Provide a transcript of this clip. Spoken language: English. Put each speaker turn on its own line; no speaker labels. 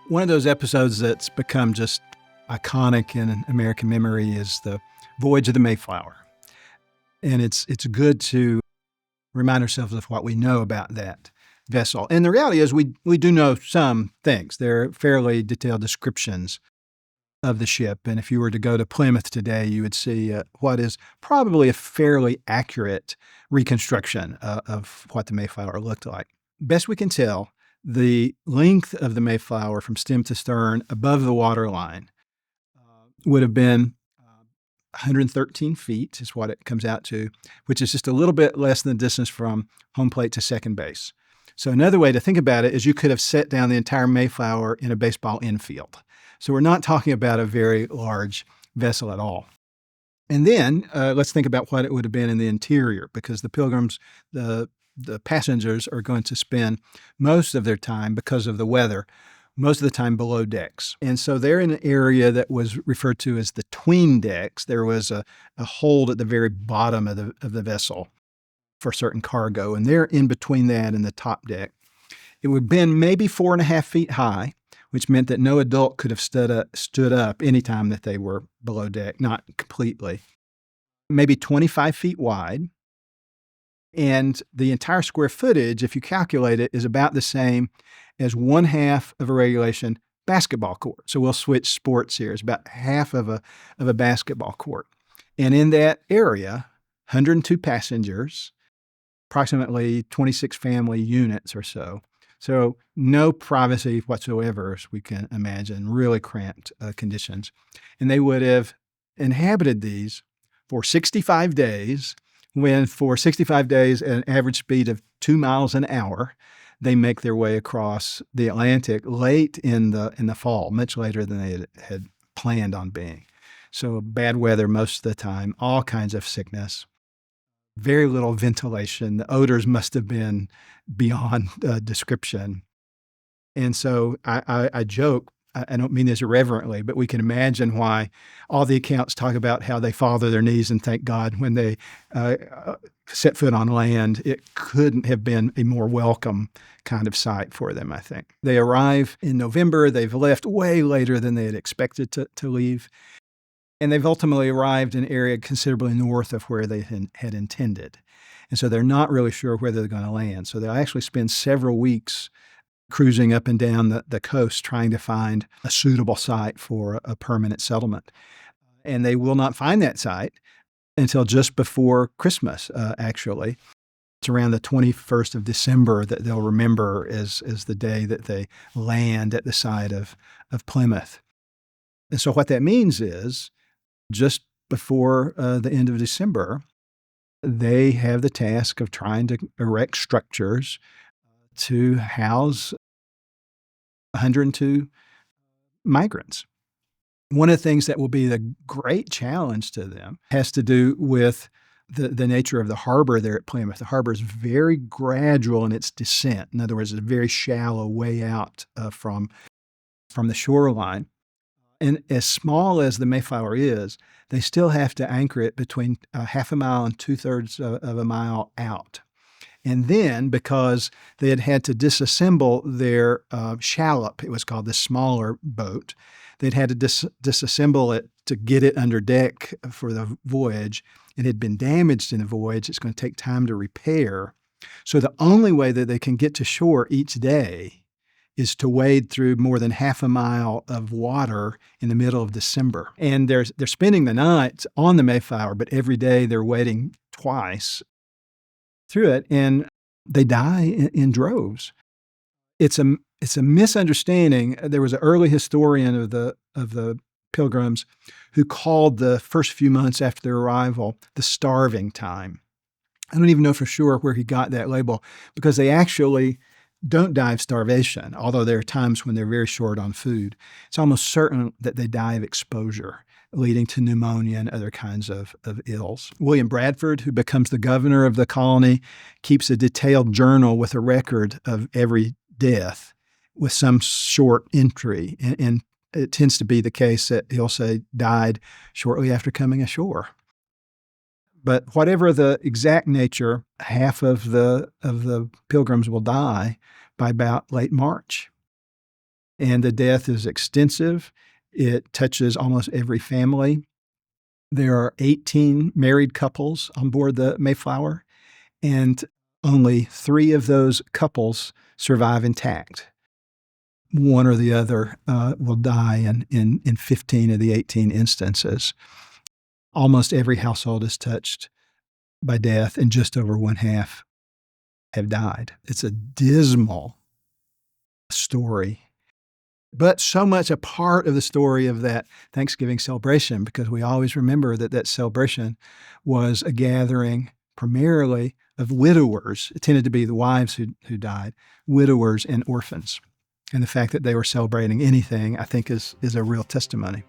One of those episodes that's become just iconic in American memory is the voyage of the Mayflower. And it's good to remind ourselves of what we know about that vessel. And the reality is we do know some things. There are fairly detailed descriptions of the ship. And if you were to go to Plymouth today, you would see what is probably a fairly accurate reconstruction of what the Mayflower looked like. Best we can tell, the length of the Mayflower from stem to stern above the waterline would have been 113 feet is what it comes out to, which is just a little bit less than the distance from home plate to second base. So another way to think about it is you could have set down the entire Mayflower in a baseball infield. So we're not talking about a very large vessel at all. And then let's think about what it would have been in the interior, because the pilgrims, the passengers are going to spend most of their time, because of the weather, most of the time below decks. And so they're in an area that was referred to as the tween decks. There was a hold at the very bottom of the vessel for certain cargo, and they're in between that and the top deck. It would have been maybe 4.5 feet high, which meant that no adult could have stood up anytime that they were below deck, not completely. Maybe 25 feet wide. And the entire square footage, if you calculate it, is about the same as 1/2 of a regulation basketball court. So we'll switch sports here. It's about half of a basketball court. And in that area, 102 passengers, approximately 26 family units or so. So no privacy whatsoever, as we can imagine, really cramped conditions. And they would have inhabited these for 65 days, when for 65 days at an average speed of 2 miles an hour, they make their way across the Atlantic late in the fall, much later than they had planned on being. So bad weather most of the time, all kinds of sickness, very little ventilation. The odors must have been beyond description. And so I joke, I don't mean this irreverently, but we can imagine why all the accounts talk about how they fall to their knees and thank God when they set foot on land. It couldn't have been a more welcome kind of sight for them, I think. They arrive in November. They've left way later than they had expected to leave. And they've ultimately arrived in an area considerably north of where they had intended. And so they're not really sure where they're going to land. So they'll actually spend several weeks cruising up and down the coast trying to find a suitable site for a permanent settlement. And they will not find that site until just before Christmas, actually. It's around the 21st of December that they'll remember as the day that they land at the site of Plymouth. And so what that means is, just before the end of December, they have the task of trying to erect structures to house 102 migrants. One of the things that will be the great challenge to them has to do with the nature of the harbor there at Plymouth. The harbor is very gradual in its descent. In other words, it's a very shallow way out from the shoreline. And as small as the Mayflower is, they still have to anchor it between 1/2 mile and 2/3 of a mile out. And then, because they had to disassemble their shallop, it was called the smaller boat, they'd had to disassemble it to get it under deck for the voyage. It had been damaged in the voyage. It's going to take time to repair. So the only way that they can get to shore each day is to wade through more than 1/2 mile of water in the middle of December. And they're spending the night on the Mayflower, but every day they're wading twice through it, and they die in droves. It's a misunderstanding. There was an early historian of the Pilgrims who called the first few months after their arrival the starving time. I don't even know for sure where he got that label, because they actually don't die of starvation, although there are times when they're very short on food. It's almost certain that they die of exposure, leading to pneumonia and other kinds of ills. William Bradford, who becomes the governor of the colony, keeps a detailed journal with a record of every death with some short entry. And it tends to be the case that he'll say died shortly after coming ashore. But whatever the exact nature, half of the pilgrims will die by about late March. and the death is extensive. It touches almost every family. There are 18 married couples on board the Mayflower, and only 3 of those couples survive intact. One or the other will die in 15 of the 18 instances. Almost every household is touched by death, and just over one half have died. It's a dismal story, but so much a part of the story of that Thanksgiving celebration, because we always remember that that celebration was a gathering primarily of widowers. It tended to be the wives who died, widowers and orphans. And the fact that they were celebrating anything, I think, is a real testimony.